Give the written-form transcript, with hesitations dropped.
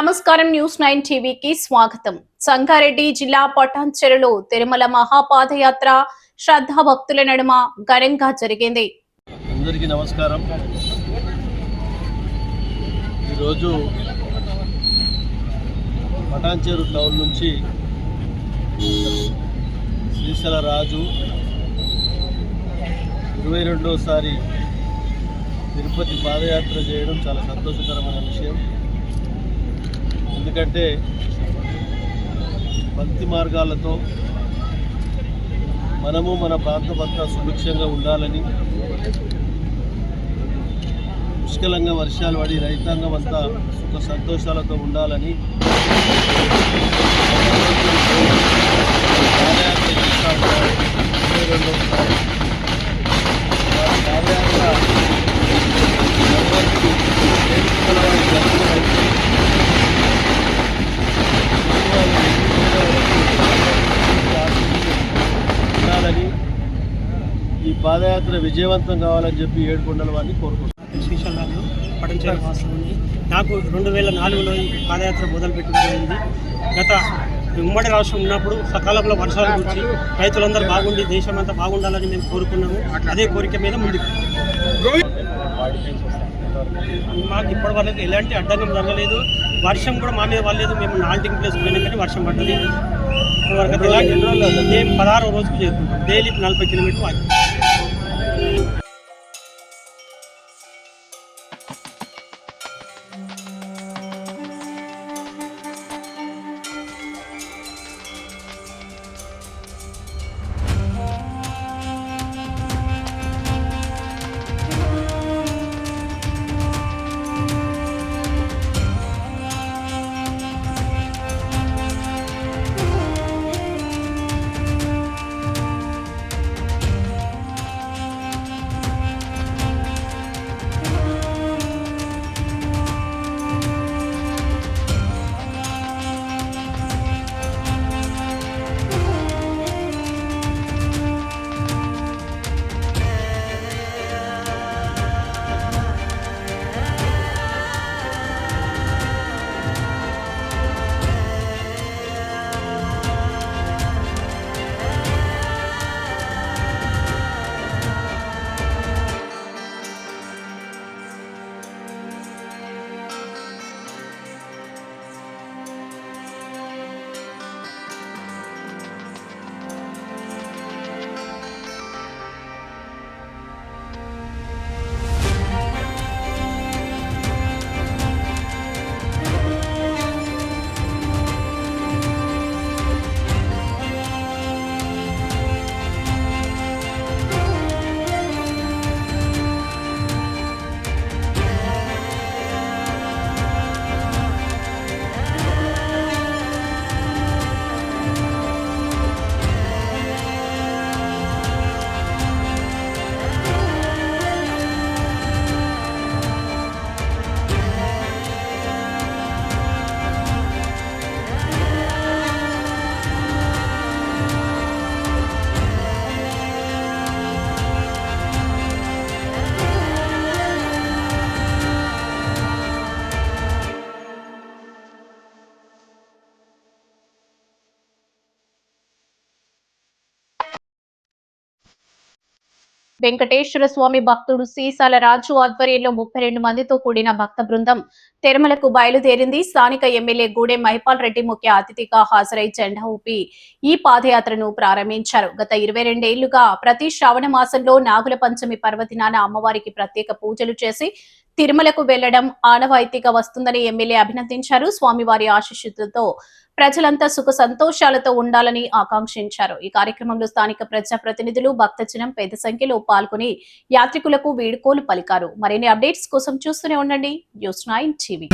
నమస్కారం న్యూస్ 9 టీవీకి స్వాగతం. సంగారెడ్డి జిల్లా పటాన్చెరులో తిరుమల మహాపాదయాత్ర శ్రద్ధా భక్తుల నడుమ ఘనంగా జరిగింది. అందరికీ నమస్కారం. ఈరోజు పటాన్చెరు టౌన్ నుంచి శ్రీశైల రాజు 22వసారి తిరుపతి పాదయాత్ర చేయడం చాలా సంతోషకరమైన విషయం. ఎందుకంటే భక్తి మార్గాలతో మనము మన ప్రాంతమంతా సుభిక్షంగా ఉండాలని, పుష్కలంగా వర్షాలు పడి రైతాంగం అంతా సుఖ సంతోషాలతో ఉండాలని ఈ పాదయాత్ర విజయవంతం కావాలని చెప్పి ఏడుకొండల వారిని కోరుకుంటున్నాను. శ్రీశైలంలో పటాన్చెరు వాస్తవాన్ని నాకు 2004లో ఈ పాదయాత్ర మొదలుపెట్టింది. గత ఉమ్మడి రాష్ట్రం ఉన్నప్పుడు సకాలంలో వర్షాలు గురించి రైతులందరూ బాగుండి దేశమంతా బాగుండాలని మేము కోరుకున్నాము. అదే కోరిక మీద ముందుకు మాకు ఇప్పటి వరకు ఎలాంటి అడ్డంకం జరగలేదు. వర్షం కూడా మా మీద పడలేదు. మేము నాల్టింగ్ ప్లేస్ పోయినా కానీ వర్షం పడ్డది. వరకు మేము 16వ రోజుకు చేరుకుంటాం. డైలీ 40 కిలోమీటర్లు వాకి. వెంకటేశ్వర స్వామి భక్తుడు శ్రీశైల రాజు ఆధ్వర్యంలో 32 మందితో కూడిన భక్త బృందం తిరుమలకు బయలుదేరింది. స్థానిక ఎమ్మెల్యే గూడెం మహిపాల్ రెడ్డి ముఖ్య అతిథిగా హాజరై జెండా ఊపి ఈ పాదయాత్రను ప్రారంభించారు. గత 22 ఏళ్లుగా ప్రతి శ్రావణ మాసంలో నాగుల పంచమి పర్వదినాన అమ్మవారికి ప్రత్యేక పూజలు చేసి తిరుమలకు వెళ్లడం ఆనవాయితీగా వస్తుందని ఎమ్మెల్యే అభినందించారు. స్వామివారి ఆశీస్సులతో ప్రజలంతా సుఖ సంతోషాలతో ఉండాలని ఆకాంక్షించారు. ఈ కార్యక్రమంలో స్థానిక ప్రజాప్రతినిధులు, భక్తజనం పెద్ద సంఖ్యలో పాల్గొని యాత్రికులకు వీడ్కోలు పలికారు. మరిన్ని అప్డేట్స్ కోసం చూస్తూనే ఉండండి న్యూస్ 9 టీవీ.